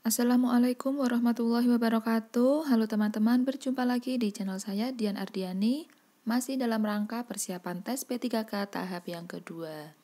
Assalamualaikum warahmatullahi wabarakatuh. Halo teman-teman, berjumpa lagi di channel saya Dian Ardiani. Masih dalam rangka persiapan tes P3K tahap yang kedua.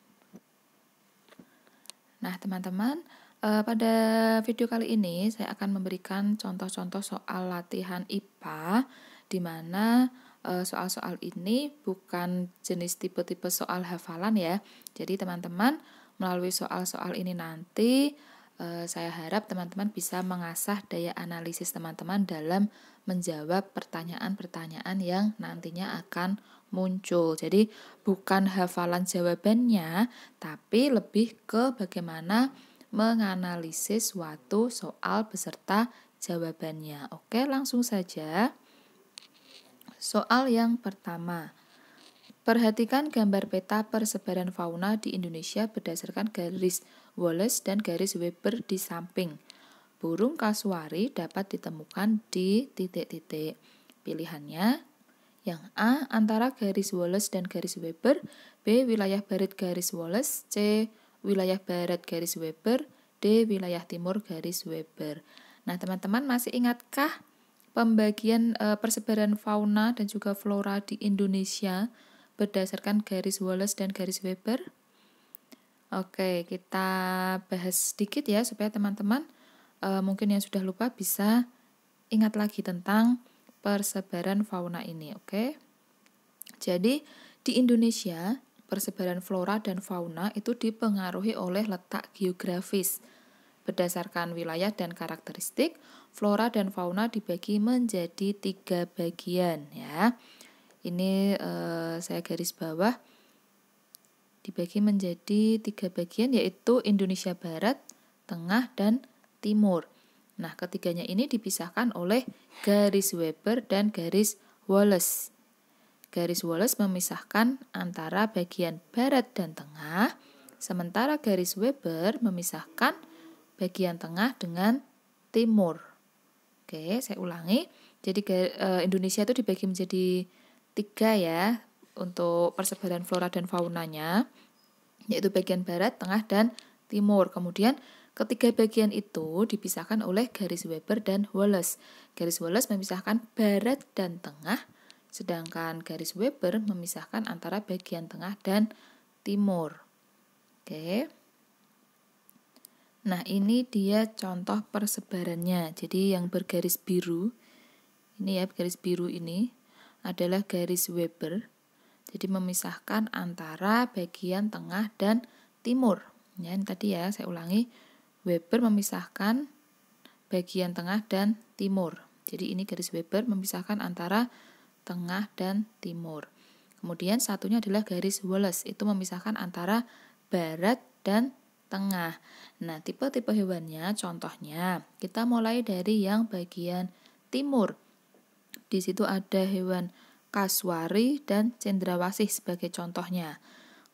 Nah teman-teman, pada video kali ini saya akan memberikan contoh-contoh soal latihan IPA, di mana soal-soal ini bukan jenis tipe-tipe soal hafalan ya. Jadi teman-teman melalui soal-soal ini nanti saya harap teman-teman bisa mengasah daya analisis teman-teman dalam menjawab pertanyaan-pertanyaan yang nantinya akan muncul. Jadi bukan hafalan jawabannya, tapi lebih ke bagaimana menganalisis suatu soal beserta jawabannya. Oke, langsung saja. Soal yang pertama. Perhatikan gambar peta persebaran fauna di Indonesia berdasarkan garis Wallace dan garis Weber di samping. Burung kasuari dapat ditemukan di titik-titik. Pilihannya yang A. Antara garis Wallace dan garis Weber, B. Wilayah barat garis Wallace, C. Wilayah barat garis Weber, D. Wilayah timur garis Weber. Nah teman-teman masih ingatkah pembagian persebaran fauna dan juga flora di Indonesia berdasarkan garis Wallace dan garis Weber? Oke, kita bahas sedikit ya supaya teman-teman mungkin yang sudah lupa bisa ingat lagi tentang persebaran fauna ini, oke? Jadi di Indonesia persebaran flora dan fauna itu dipengaruhi oleh letak geografis. Berdasarkan wilayah dan karakteristik, flora dan fauna dibagi menjadi 3 bagian ya. Ini saya garis bawah, dibagi menjadi 3 bagian yaitu Indonesia Barat, Tengah, dan Timur. Nah, ketiganya ini dipisahkan oleh garis Weber dan garis Wallace. Garis Wallace memisahkan antara bagian barat dan tengah, sementara garis Weber memisahkan bagian tengah dengan timur. Oke, saya ulangi. Jadi Indonesia itu dibagi menjadi 3 ya untuk persebaran flora dan faunanya, yaitu bagian barat, tengah, dan timur. Kemudian ketiga bagian itu dipisahkan oleh garis Weber dan Wallace. Garis Wallace memisahkan barat dan tengah, sedangkan garis Weber memisahkan antara bagian tengah dan timur. Oke. Nah, ini dia contoh persebarannya. Jadi yang bergaris biru, ini ya garis biru ini adalah garis Weber. Jadi memisahkan antara bagian tengah dan timur. Ya, ini tadi ya, saya ulangi. Weber memisahkan bagian tengah dan timur. Jadi ini garis Weber memisahkan antara tengah dan timur. Kemudian satunya adalah garis Wallace, itu memisahkan antara barat dan tengah. Nah, tipe-tipe hewannya contohnya, kita mulai dari yang bagian timur. Di situ ada hewan kasuari dan cendrawasih sebagai contohnya.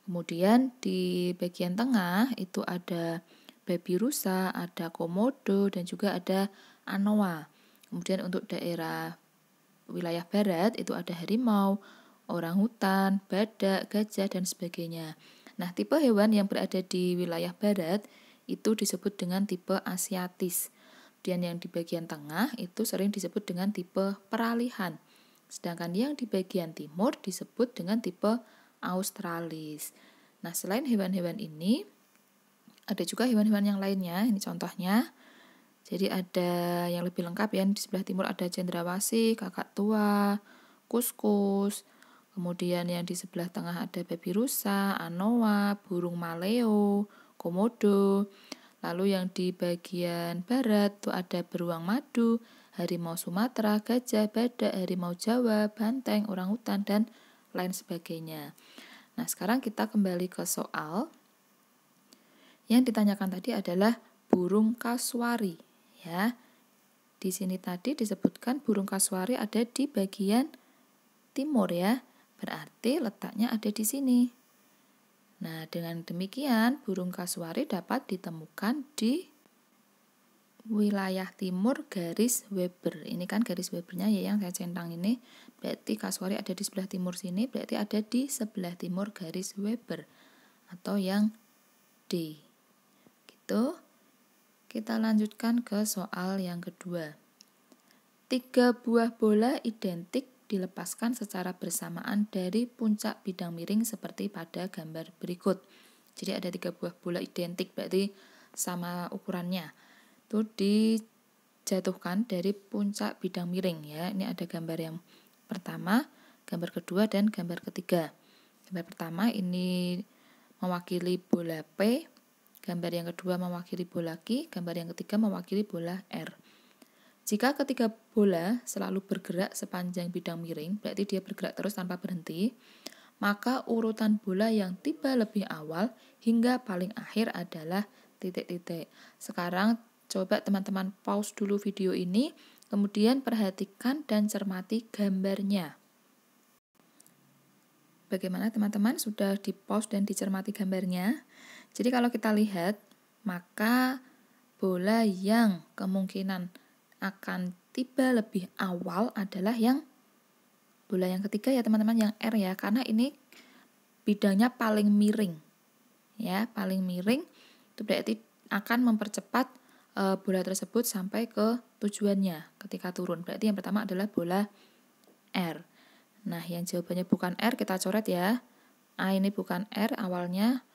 Kemudian di bagian tengah itu ada babi rusa, ada komodo, dan juga ada anoa. Kemudian untuk daerah wilayah barat itu ada harimau, orangutan, badak, gajah, dan sebagainya. Nah, tipe hewan yang berada di wilayah barat itu disebut dengan tipe asiatis. Dan yang di bagian tengah itu sering disebut dengan tipe peralihan. Sedangkan yang di bagian timur disebut dengan tipe australis. Nah, selain hewan-hewan ini, ada juga hewan-hewan yang lainnya. Ini contohnya. Jadi ada yang lebih lengkap ya. Di sebelah timur ada cendrawasih, kakak tua, kuskus. Kemudian yang di sebelah tengah ada babi rusa, anoa, burung maleo, komodo. Lalu yang di bagian barat itu ada beruang madu, harimau Sumatera, gajah, badak, harimau Jawa, banteng, orangutan, dan lain sebagainya. Nah, sekarang kita kembali ke soal. Yang ditanyakan tadi adalah burung kasuari. Ya, di sini tadi disebutkan burung kasuari ada di bagian timur ya, berarti letaknya ada di sini. Nah, dengan demikian burung kasuari dapat ditemukan di wilayah timur garis Weber. Ini kan garis Webernya ya yang saya centang ini. Berarti kasuari ada di sebelah timur sini, berarti ada di sebelah timur garis Weber atau yang D. Gitu. kita lanjutkan ke soal yang kedua. 3 buah bola identik dilepaskan secara bersamaan dari puncak bidang miring seperti pada gambar berikut. Jadi ada 3 buah bola identik, berarti sama ukurannya. Itu dijatuhkan dari puncak bidang miring ya. Ini ada gambar yang pertama, gambar kedua, dan gambar ketiga. Gambar pertama ini mewakili bola P, gambar yang kedua mewakili bola Q, gambar yang ketiga mewakili bola R. Jika ketiga bola selalu bergerak sepanjang bidang miring, berarti dia bergerak terus tanpa berhenti, maka urutan bola yang tiba lebih awal hingga paling akhir adalah titik-titik. Sekarang coba teman-teman pause dulu video ini, kemudian perhatikan dan cermati gambarnya. Bagaimana teman-teman, sudah di pause dan dicermati gambarnya? Jadi kalau kita lihat, maka bola yang kemungkinan akan tiba lebih awal adalah yang bola yang ketiga ya teman-teman, yang R ya, karena ini bidangnya paling miring. Ya, paling miring itu berarti akan mempercepat bola tersebut sampai ke tujuannya ketika turun. Berarti yang pertama adalah bola R. Nah, yang jawabannya bukan R kita coret ya. A ini bukan R awalnya,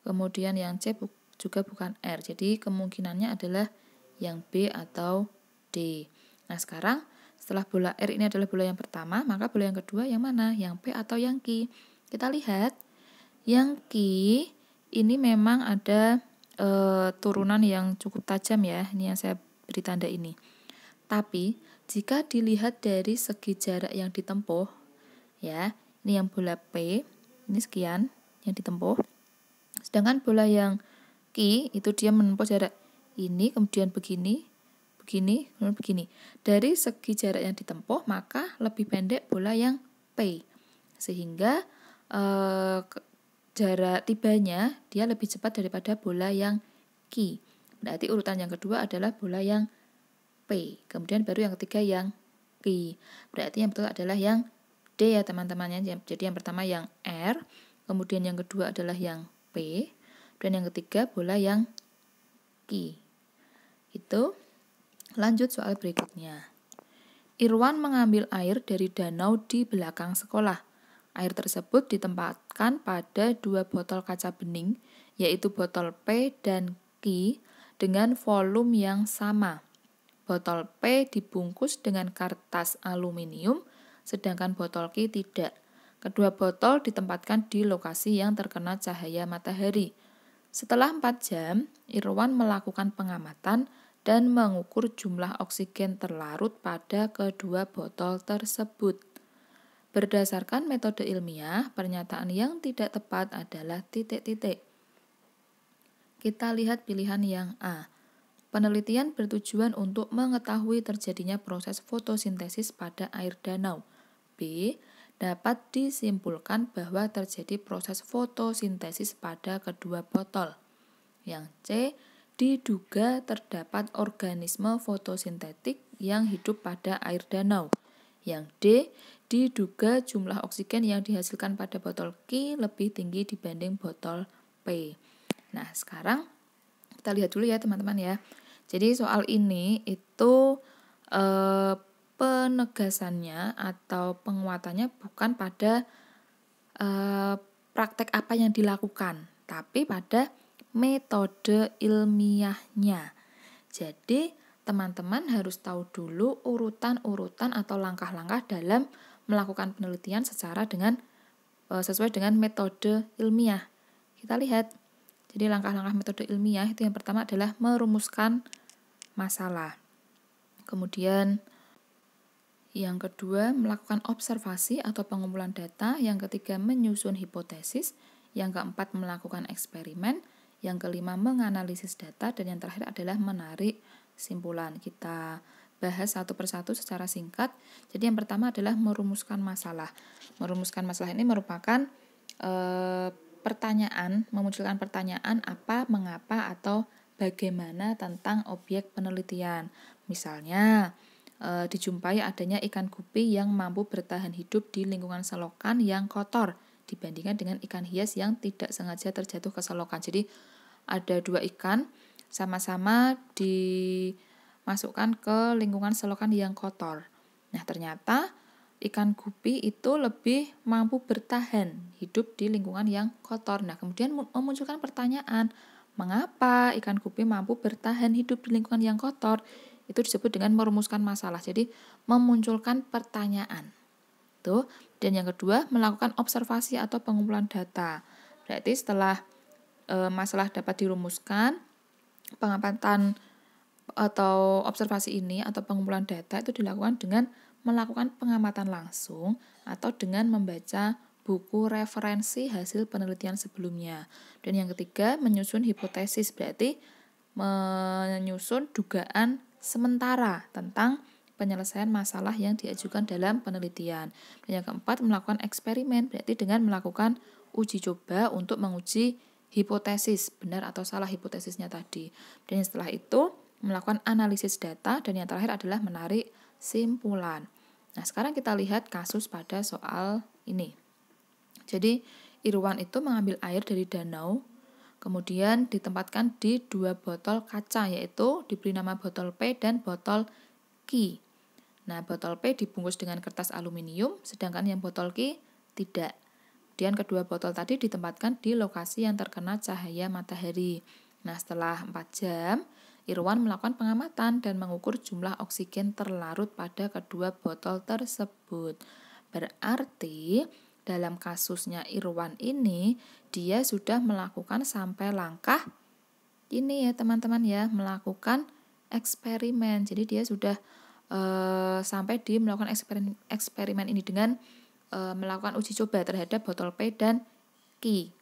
kemudian yang C juga bukan R. Jadi kemungkinannya adalah yang B atau D. Nah, sekarang setelah bola R ini adalah bola yang pertama, maka bola yang kedua yang mana? Yang P atau yang Q? Kita lihat, yang Q ini memang ada turunan yang cukup tajam ya. Ini yang saya beri tanda ini. Tapi jika dilihat dari segi jarak yang ditempuh, ya, ini yang bola P, ini sekian yang ditempuh. Sedangkan bola yang Q itu dia menempuh jarak ini, kemudian begini, kemudian begini. Dari segi jarak yang ditempuh, maka lebih pendek bola yang P. Sehingga jarak tibanya dia lebih cepat daripada bola yang Q. Berarti urutan yang kedua adalah bola yang P. Kemudian baru yang ketiga yang Q. Berarti yang betul adalah yang D ya teman-temannya. Jadi yang pertama yang R, kemudian yang kedua adalah yang P, dan yang ketiga bola yang Q. Itu. Lanjut soal berikutnya. Irwan mengambil air dari danau di belakang sekolah. Air tersebut ditempatkan pada 2 botol kaca bening, yaitu botol P dan Q dengan volume yang sama. Botol P dibungkus dengan kertas aluminium, sedangkan botol Q tidak. Kedua botol ditempatkan di lokasi yang terkena cahaya matahari. Setelah 4 jam, Irwan melakukan pengamatan dan mengukur jumlah oksigen terlarut pada kedua botol tersebut. Berdasarkan metode ilmiah, pernyataan yang tidak tepat adalah titik-titik. Kita lihat pilihan yang A. Penelitian bertujuan untuk mengetahui terjadinya proses fotosintesis pada air danau. B. Dapat disimpulkan bahwa terjadi proses fotosintesis pada kedua botol. Yang C. Diduga terdapat organisme fotosintetik yang hidup pada air danau. Yang D. Diduga jumlah oksigen yang dihasilkan pada botol Q lebih tinggi dibanding botol P. Nah, sekarang kita lihat dulu ya teman-teman ya. Jadi soal ini itu penegasannya atau penguatannya bukan pada praktek apa yang dilakukan, tapi pada metode ilmiahnya. Jadi teman-teman harus tahu dulu urutan-urutan atau langkah-langkah dalam melakukan penelitian sesuai dengan metode ilmiah. Kita lihat. Jadi langkah-langkah metode ilmiah itu yang pertama adalah merumuskan masalah. Kemudian yang kedua melakukan observasi atau pengumpulan data. Yang ketiga menyusun hipotesis. Yang keempat melakukan eksperimen. Yang kelima menganalisis data. Dan yang terakhir adalah menarik kesimpulan. Kita bahas satu persatu secara singkat. Jadi yang pertama adalah merumuskan masalah. Merumuskan masalah ini merupakan memunculkan pertanyaan apa, mengapa, atau bagaimana tentang objek penelitian. Misalnya, dijumpai adanya ikan gupi yang mampu bertahan hidup di lingkungan selokan yang kotor dibandingkan dengan ikan hias yang tidak sengaja terjatuh ke selokan. Jadi, ada 2 ikan, sama-sama dimasukkan ke lingkungan selokan yang kotor. Nah, ternyata ikan gupi itu lebih mampu bertahan hidup di lingkungan yang kotor. Nah, kemudian memunculkan pertanyaan, mengapa ikan gupi mampu bertahan hidup di lingkungan yang kotor? Itu disebut dengan merumuskan masalah. Jadi, memunculkan pertanyaan. Tuh. Dan yang kedua, melakukan observasi atau pengumpulan data. Berarti setelah masalah dapat dirumuskan, pengamatan atau observasi ini atau pengumpulan data itu dilakukan dengan melakukan pengamatan langsung atau dengan membaca buku referensi hasil penelitian sebelumnya. Dan yang ketiga, menyusun hipotesis, berarti menyusun dugaan sementara tentang penyelesaian masalah yang diajukan dalam penelitian. Dan yang keempat, melakukan eksperimen, berarti dengan melakukan uji coba untuk menguji hipotesis, benar atau salah hipotesisnya tadi. Dan setelah itu, melakukan analisis data, dan yang terakhir adalah menarik simpulan. Nah, sekarang kita lihat kasus pada soal ini. Jadi, Irwan itu mengambil air dari danau, kemudian ditempatkan di 2 botol kaca, yaitu diberi nama botol P dan botol Q. Nah, botol P dibungkus dengan kertas aluminium, sedangkan yang botol Q tidak. Kemudian kedua botol tadi ditempatkan di lokasi yang terkena cahaya matahari. Nah, setelah 4 jam, Irwan melakukan pengamatan dan mengukur jumlah oksigen terlarut pada kedua botol tersebut. Berarti dalam kasusnya Irwan ini, dia sudah melakukan sampai langkah ini ya teman-teman ya, melakukan eksperimen. Jadi dia sudah sampai di melakukan eksperimen ini dengan melakukan uji coba terhadap botol P dan Q.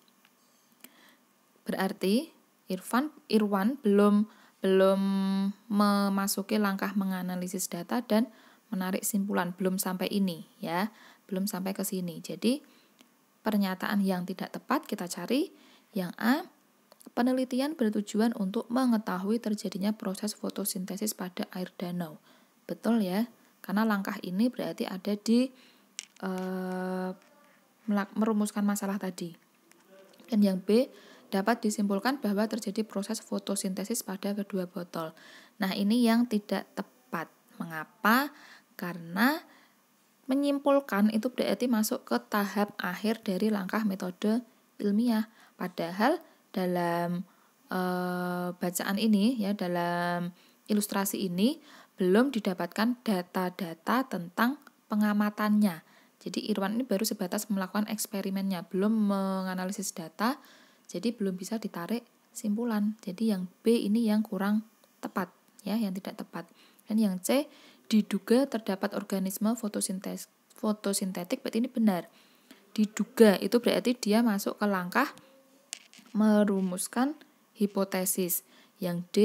Berarti Irwan belum memasuki langkah menganalisis data dan menarik simpulan, belum sampai ini ya, belum sampai ke sini. Jadi pernyataan yang tidak tepat kita cari yang A, penelitian bertujuan untuk mengetahui terjadinya proses fotosintesis pada air danau. Betul ya, karena langkah ini berarti ada di merumuskan masalah tadi. Dan yang B, dapat disimpulkan bahwa terjadi proses fotosintesis pada kedua botol. Nah, ini yang tidak tepat. Mengapa? Karena menyimpulkan itu berarti masuk ke tahap akhir dari langkah metode ilmiah. Padahal dalam bacaan ini ya, dalam ilustrasi ini belum didapatkan data-data tentang pengamatannya. Jadi Irwan ini baru sebatas melakukan eksperimennya, belum menganalisis data, jadi belum bisa ditarik simpulan. Jadi yang B ini yang kurang tepat ya, yang tidak tepat. Dan yang C, diduga terdapat organisme fotosintetik, berarti ini benar. Diduga itu berarti dia masuk ke langkah merumuskan hipotesis. Yang D,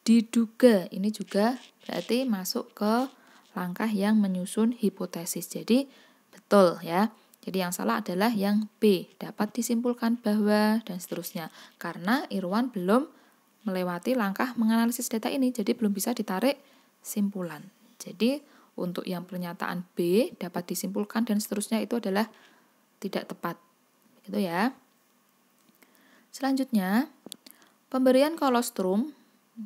diduga ini juga berarti masuk ke langkah yang menyusun hipotesis. Jadi betul ya. Jadi yang salah adalah yang B, dapat disimpulkan bahwa dan seterusnya. Karena Irwan belum melewati langkah menganalisis data ini, jadi belum bisa ditarik simpulan. Jadi untuk yang pernyataan B dapat disimpulkan dan seterusnya itu adalah tidak tepat. Gitu ya. Selanjutnya, pemberian kolostrum.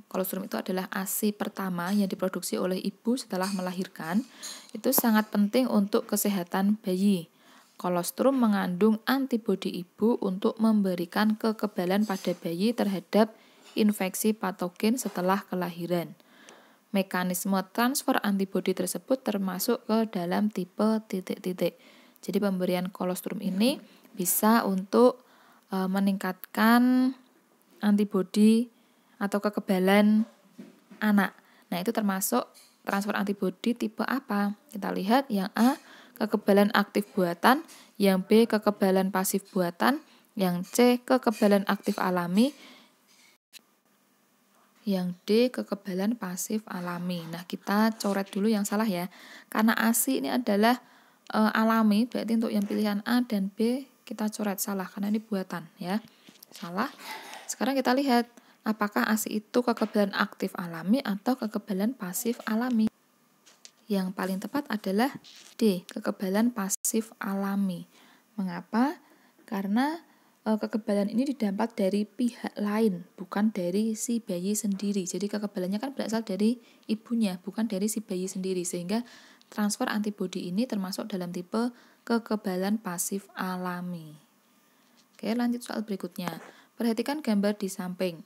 Kolostrum itu adalah ASI pertama yang diproduksi oleh ibu setelah melahirkan. Itu sangat penting untuk kesehatan bayi. Kolostrum mengandung antibodi ibu untuk memberikan kekebalan pada bayi terhadap infeksi patogen setelah kelahiran. Mekanisme transfer antibodi tersebut termasuk ke dalam tipe titik-titik. Jadi pemberian kolostrum ini bisa untuk meningkatkan antibodi atau kekebalan anak. Nah, itu termasuk transfer antibodi tipe apa? Kita lihat yang A, kekebalan aktif buatan, yang B, kekebalan pasif buatan, yang C, kekebalan aktif alami, yang D, kekebalan pasif alami. Nah, kita coret dulu yang salah ya. Karena ASI ini adalah alami, berarti untuk yang pilihan A dan B kita coret salah karena ini buatan ya. Salah. Sekarang kita lihat apakah ASI itu kekebalan aktif alami atau kekebalan pasif alami. Yang paling tepat adalah D, kekebalan pasif alami. Mengapa? Karena kekebalan ini didapat dari pihak lain, bukan dari si bayi sendiri. Jadi kekebalannya kan berasal dari ibunya, bukan dari si bayi sendiri. Sehingga transfer antibodi ini termasuk dalam tipe kekebalan pasif alami. Oke, lanjut soal berikutnya. Perhatikan gambar di samping.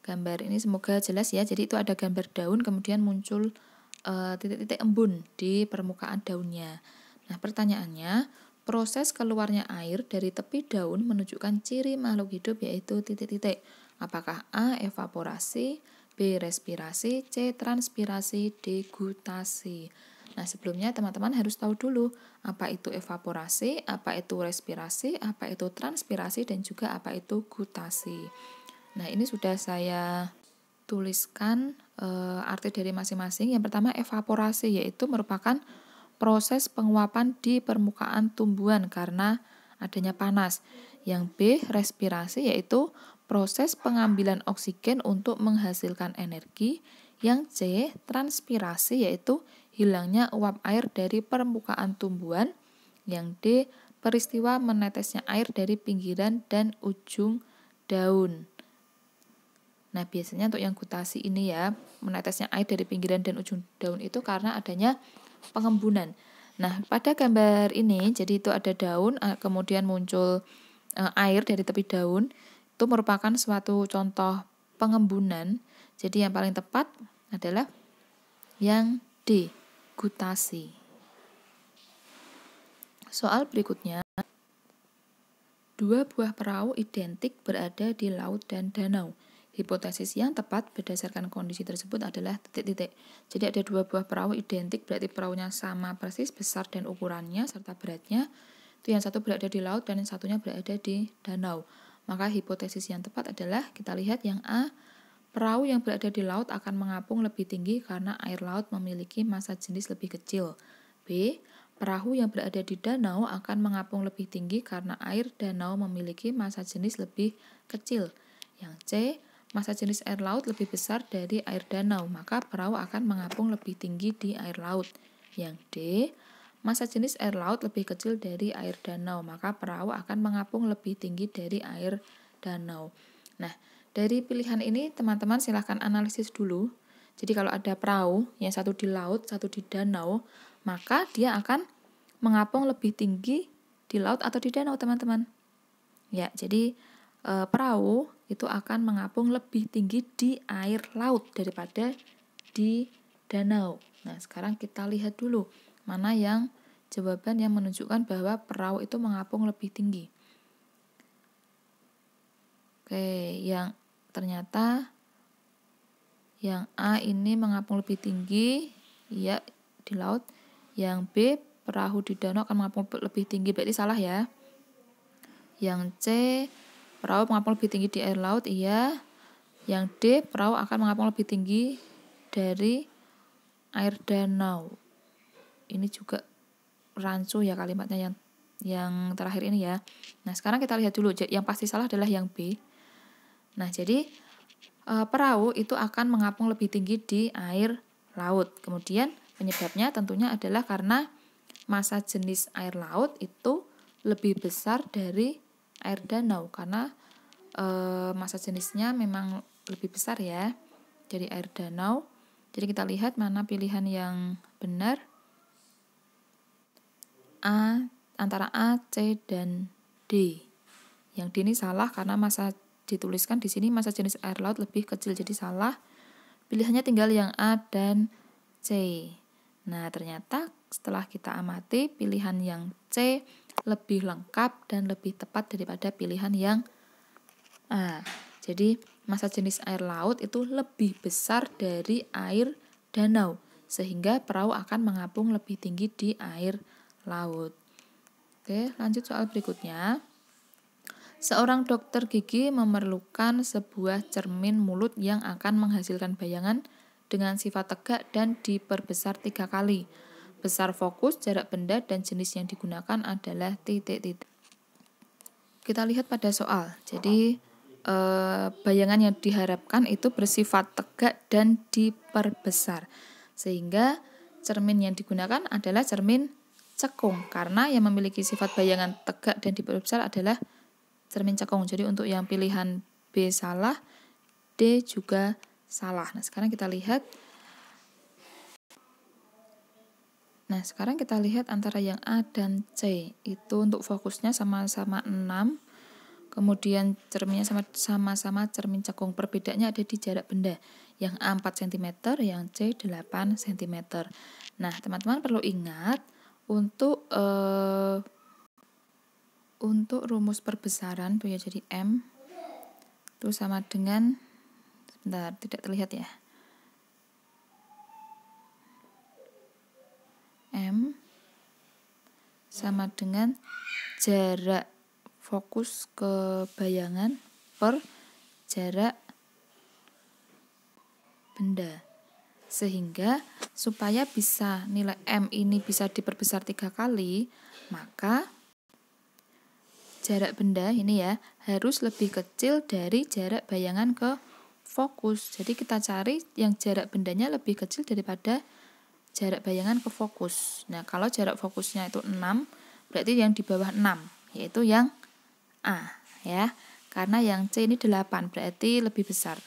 Gambar ini semoga jelas ya. Jadi itu ada gambar daun, kemudian muncul titik-titik embun di permukaan daunnya. Nah, pertanyaannya, proses keluarnya air dari tepi daun menunjukkan ciri makhluk hidup yaitu titik-titik. Apakah A. Evaporasi, B. Respirasi, C. Transpirasi, D. Gutasi. Nah, sebelumnya teman-teman harus tahu dulu apa itu evaporasi, apa itu respirasi, apa itu transpirasi, dan juga apa itu gutasi. Nah, ini sudah saya tuliskan arti dari masing-masing. Yang pertama, evaporasi, yaitu merupakan proses penguapan di permukaan tumbuhan karena adanya panas. Yang B, respirasi, yaitu proses pengambilan oksigen untuk menghasilkan energi. Yang C, transpirasi, yaitu hilangnya uap air dari permukaan tumbuhan. Yang D, peristiwa menetesnya air dari pinggiran dan ujung daun. Nah, biasanya untuk yang gutasi ini ya, menetesnya air dari pinggiran dan ujung daun itu karena adanya pengembunan. Nah, pada gambar ini, jadi itu ada daun, kemudian muncul air dari tepi daun, itu merupakan suatu contoh pengembunan. Jadi yang paling tepat adalah yang D, gutasi. Soal berikutnya, dua buah perahu identik berada di laut dan danau. Hipotesis yang tepat berdasarkan kondisi tersebut adalah titik-titik. Jadi ada dua buah perahu identik, berarti perahunya sama persis besar dan ukurannya serta beratnya. Itu yang satu berada di laut dan yang satunya berada di danau. Maka hipotesis yang tepat adalah kita lihat yang A, perahu yang berada di laut akan mengapung lebih tinggi karena air laut memiliki massa jenis lebih kecil. B, perahu yang berada di danau akan mengapung lebih tinggi karena air danau memiliki massa jenis lebih kecil. Yang C, massa jenis air laut lebih besar dari air danau, maka perahu akan mengapung lebih tinggi di air laut. Yang D, massa jenis air laut lebih kecil dari air danau, maka perahu akan mengapung lebih tinggi dari air danau. Nah, dari pilihan ini teman-teman silahkan analisis dulu. Jadi kalau ada perahu, yang satu di laut, satu di danau, maka dia akan mengapung lebih tinggi di laut atau di danau, teman-teman. Ya, jadi perahu itu akan mengapung lebih tinggi di air laut daripada di danau. Nah, sekarang kita lihat dulu mana yang jawaban yang menunjukkan bahwa perahu itu mengapung lebih tinggi. Oke, yang ternyata yang A ini mengapung lebih tinggi, ya, di laut. Yang B, perahu di danau akan mengapung lebih tinggi, berarti salah ya. Yang C, perahu mengapung lebih tinggi di air laut, iya. Yang D, perahu akan mengapung lebih tinggi dari air danau. Ini juga rancu ya kalimatnya yang terakhir ini ya. Nah, sekarang kita lihat dulu. Yang pasti salah adalah yang B. Nah, jadi perahu itu akan mengapung lebih tinggi di air laut. Kemudian penyebabnya tentunya adalah karena massa jenis air laut itu lebih besar dari air danau karena massa jenisnya memang lebih besar ya dari air danau. Jadi kita lihat mana pilihan yang benar. Antara A, C, dan D. Yang D ini salah karena massa dituliskan di sini massa jenis air laut lebih kecil, jadi salah. Pilihannya tinggal yang A dan C. Nah, ternyata setelah kita amati pilihan yang C lebih lengkap dan lebih tepat daripada pilihan yang A. Jadi massa jenis air laut itu lebih besar dari air danau, sehingga perahu akan mengapung lebih tinggi di air laut. Oke, lanjut soal berikutnya. Seorang dokter gigi memerlukan sebuah cermin mulut yang akan menghasilkan bayangan dengan sifat tegak dan diperbesar 3 kali. Besar fokus, jarak benda, dan jenis yang digunakan adalah titik-titik. Kita lihat pada soal. Jadi bayangan yang diharapkan itu bersifat tegak dan diperbesar. Sehingga cermin yang digunakan adalah cermin cekung karena yang memiliki sifat bayangan tegak dan diperbesar adalah cermin cekung. Jadi untuk yang pilihan B salah, D juga salah. Nah, sekarang kita lihat. Antara yang A dan C. Itu untuk fokusnya sama-sama 6. Kemudian cerminnya sama-sama cermin cekung. Perbedaannya ada di jarak benda. Yang A 4 cm, yang C 8 cm. Nah, teman-teman perlu ingat untuk rumus perbesaran tuh ya, jadi M itu sama dengan, sebentar, tidak terlihat ya. M sama dengan jarak fokus ke bayangan per jarak benda. Sehingga supaya bisa nilai M ini bisa diperbesar 3 kali, maka jarak benda ini ya harus lebih kecil dari jarak bayangan ke fokus. Jadi kita cari yang jarak bendanya lebih kecil daripada jarak bayangan ke fokus. Nah, kalau jarak fokusnya itu 6, berarti yang di bawah 6, yaitu yang A ya. Karena yang C ini 8, berarti lebih besar.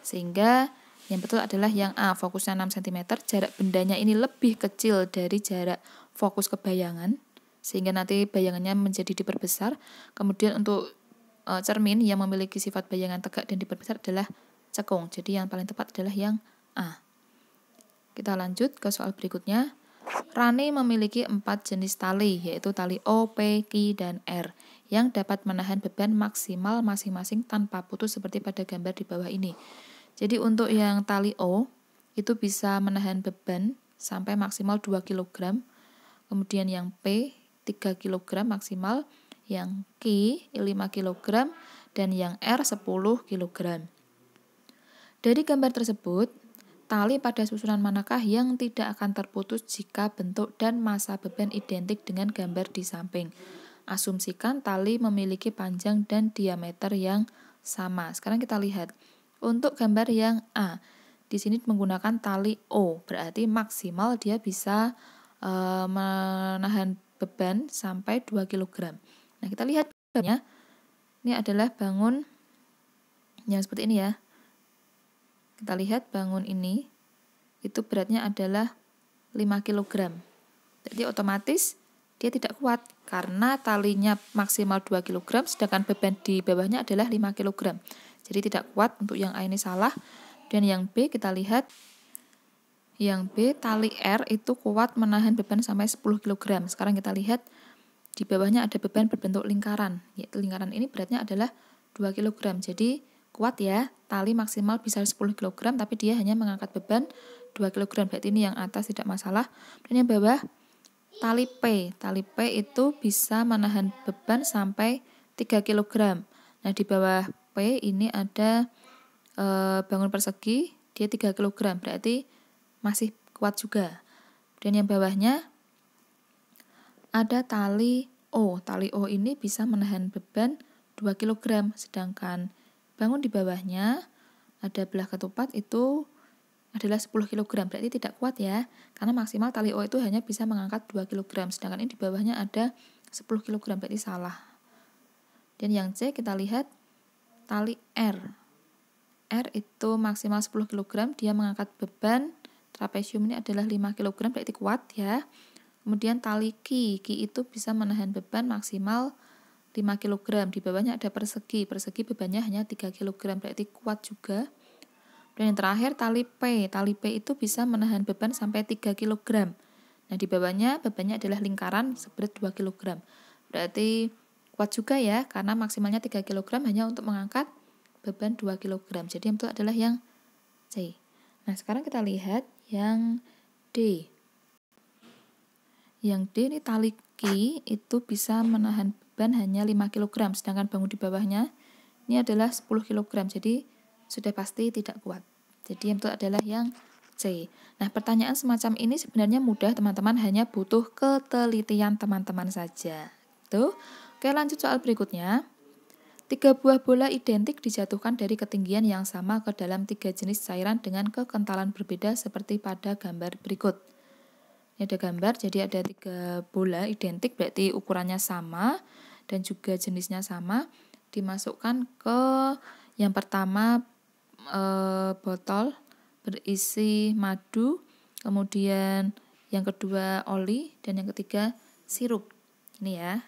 Sehingga yang betul adalah yang A, fokusnya 6 cm, jarak bendanya ini lebih kecil dari jarak fokus ke bayangan, sehingga nanti bayangannya menjadi diperbesar. Kemudian untuk cermin yang memiliki sifat bayangan tegak dan diperbesar adalah cekung. Jadi yang paling tepat adalah yang A. Kita lanjut ke soal berikutnya. Rani memiliki 4 jenis tali, yaitu tali O, P, Q, dan R, yang dapat menahan beban maksimal masing-masing tanpa putus seperti pada gambar di bawah ini. Jadi untuk yang tali O itu bisa menahan beban sampai maksimal 2 kg. Kemudian yang P 3 kg maksimal, yang Q 5 kg, dan yang R 10 kg. Dari gambar tersebut, tali pada susunan manakah yang tidak akan terputus jika bentuk dan massa beban identik dengan gambar di samping? Asumsikan tali memiliki panjang dan diameter yang sama. Sekarang kita lihat. Untuk gambar yang A, di sini menggunakan tali O, berarti maksimal dia bisa menahan beban sampai 2 kg. Nah, kita lihat bebannya. Ini adalah bangun yang seperti ini ya. Kita lihat bangun ini, itu beratnya adalah 5 kg. Jadi otomatis dia tidak kuat karena talinya maksimal 2 kg, sedangkan beban di bawahnya adalah 5 kg. Jadi tidak kuat. Untuk yang A ini salah. Dan yang B kita lihat. Yang B, tali R itu kuat menahan beban sampai 10 kg. Sekarang kita lihat di bawahnya ada beban berbentuk lingkaran. Yaitu lingkaran ini beratnya adalah 2 kg. Jadi kuat ya. Tali maksimal bisa 10 kg, tapi dia hanya mengangkat beban 2 kg. Berarti ini yang atas tidak masalah. Dan yang bawah tali P. Tali P itu bisa menahan beban sampai 3 kg. Nah, di bawah P ini ada bangun persegi, dia 3 kg, berarti masih kuat juga. Dan yang bawahnya ada tali O. Tali O ini bisa menahan beban 2 kg, sedangkan bangun di bawahnya ada belah ketupat itu adalah 10 kg, berarti tidak kuat ya, karena maksimal tali O itu hanya bisa mengangkat 2 kg, sedangkan ini di bawahnya ada 10 kg, berarti salah. Dan yang C kita lihat tali R. R itu maksimal 10 kg, dia mengangkat beban trapesium ini adalah 5 kg, berarti kuat ya. Kemudian tali Q itu bisa menahan beban maksimal 5 kg. Di bawahnya ada persegi bebannya hanya 3 kg, berarti kuat juga. Dan yang terakhir tali P itu bisa menahan beban sampai 3 kg. Nah, di bawahnya bebannya adalah lingkaran seberat 2 kg. Berarti kuat juga ya, karena maksimalnya 3 kg hanya untuk mengangkat beban 2 kg. Jadi yang betul adalah yang C. Nah, sekarang kita lihat yang D. Yang D ini tali Q itu bisa menahan beban hanya 5 kg, sedangkan bangun di bawahnya ini adalah 10 kg. Jadi sudah pasti tidak kuat. Jadi yang betul adalah yang C. Nah, pertanyaan semacam ini sebenarnya mudah, teman-teman, hanya butuh ketelitian teman-teman saja. Tuh. Oke, lanjut soal berikutnya. 3 buah bola identik dijatuhkan dari ketinggian yang sama ke dalam 3 jenis cairan dengan kekentalan berbeda seperti pada gambar berikut. Ini ada gambar, jadi ada 3 bola identik, berarti ukurannya sama dan juga jenisnya sama. dimasukkan ke yang pertama botol berisi madu, kemudian yang kedua oli, dan yang ketiga sirup. Ini ya.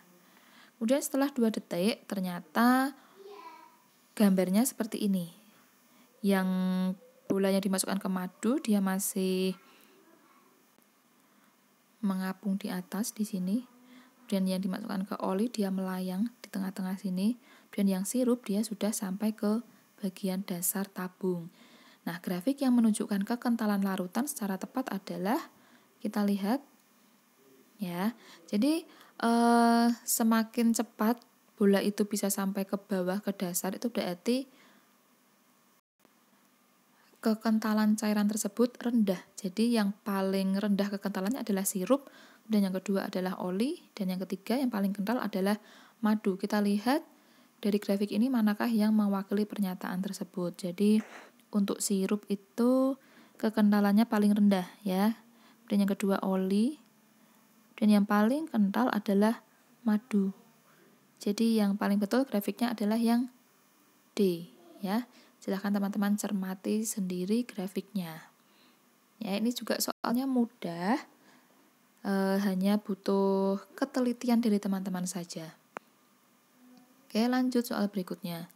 Kemudian setelah 2 detik ternyata gambarnya seperti ini. Yang bolanya dimasukkan ke madu dia masih mengapung di atas di sini. Dan yang dimasukkan ke oli dia melayang di tengah-tengah sini. Dan yang sirup dia sudah sampai ke bagian dasar tabung. Nah, grafik yang menunjukkan kekentalan larutan secara tepat adalah kita lihat ya. Jadi semakin cepat bola itu bisa sampai ke bawah ke dasar itu berarti kekentalan cairan tersebut rendah. Jadi yang paling rendah kekentalannya adalah sirup, dan yang kedua adalah oli, dan yang ketiga yang paling kental adalah madu. Kita lihat dari grafik ini manakah yang mewakili pernyataan tersebut. Jadi untuk sirup itu kekentalannya paling rendah ya. Dan yang kedua oli, dan yang paling kental adalah madu. Jadi yang paling betul grafiknya adalah yang D ya. Silahkan teman-teman cermati sendiri grafiknya. Ya, ini juga soalnya mudah, hanya butuh ketelitian dari teman-teman saja. Oke, lanjut soal berikutnya.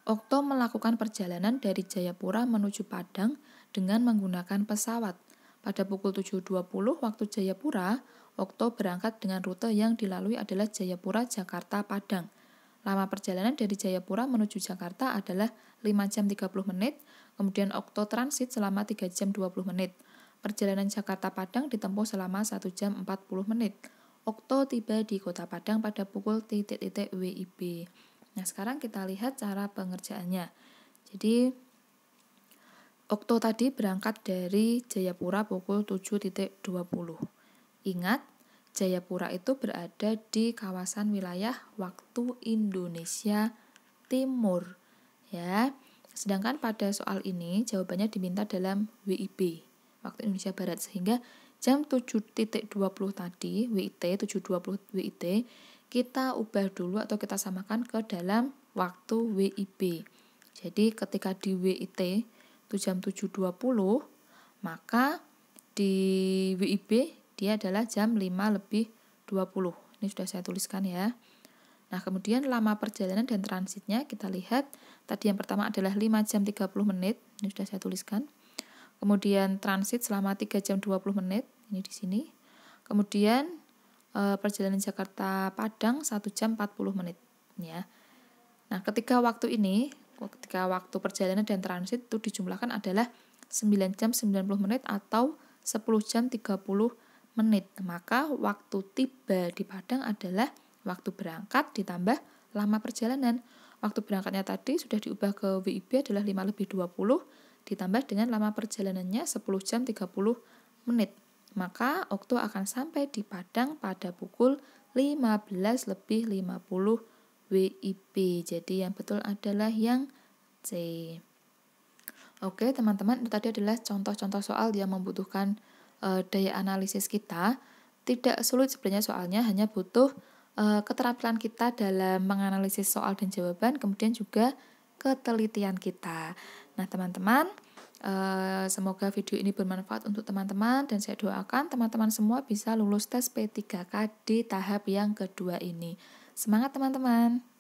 Okto melakukan perjalanan dari Jayapura menuju Padang dengan menggunakan pesawat. Pada pukul 7.20 waktu Jayapura, Okto berangkat dengan rute yang dilalui adalah Jayapura, Jakarta, Padang. Lama perjalanan dari Jayapura menuju Jakarta adalah 5 jam 30 menit, kemudian Okto transit selama 3 jam 20 menit. Perjalanan Jakarta-Padang ditempuh selama 1 jam 40 menit. Okto tiba di kota Padang pada pukul titik-titik WIB. Nah, sekarang kita lihat cara pengerjaannya. Jadi, Okto tadi berangkat dari Jayapura pukul 7.20. Ingat, Jayapura itu berada di kawasan wilayah waktu Indonesia Timur ya. Sedangkan pada soal ini jawabannya diminta dalam WIB, waktu Indonesia Barat, sehingga jam 7.20 tadi WIT 7.20 WIT kita ubah dulu atau kita samakan ke dalam waktu WIB. Jadi ketika di WIT itu jam 7.20, maka di WIB dia adalah jam 5.20. Ini sudah saya tuliskan ya. Nah, kemudian lama perjalanan dan transitnya kita lihat. Tadi yang pertama adalah 5 jam 30 menit. Ini sudah saya tuliskan. Kemudian transit selama 3 jam 20 menit. Ini di sini. Kemudian perjalanan Jakarta Padang 1 jam 40 menit ya. Nah, ketika waktu perjalanan dan transit itu dijumlahkan adalah 9 jam 90 menit atau 10 jam 30 menit. Maka waktu tiba di Padang adalah waktu berangkat ditambah lama perjalanan. Waktu berangkatnya tadi sudah diubah ke WIB adalah 5.20 ditambah dengan lama perjalanannya 10 jam 30 menit. Maka Okto akan sampai di Padang pada pukul 15.50 WIB. Jadi yang betul adalah yang C. Oke teman-teman, itu tadi adalah contoh-contoh soal yang membutuhkan daya analisis kita. Tidak sulit sebenarnya soalnya, hanya butuh keterampilan kita dalam menganalisis soal dan jawaban, kemudian juga ketelitian kita. Nah teman-teman, semoga video ini bermanfaat untuk teman-teman, dan saya doakan teman-teman semua bisa lulus tes P3K di tahap yang kedua ini. Semangat teman-teman!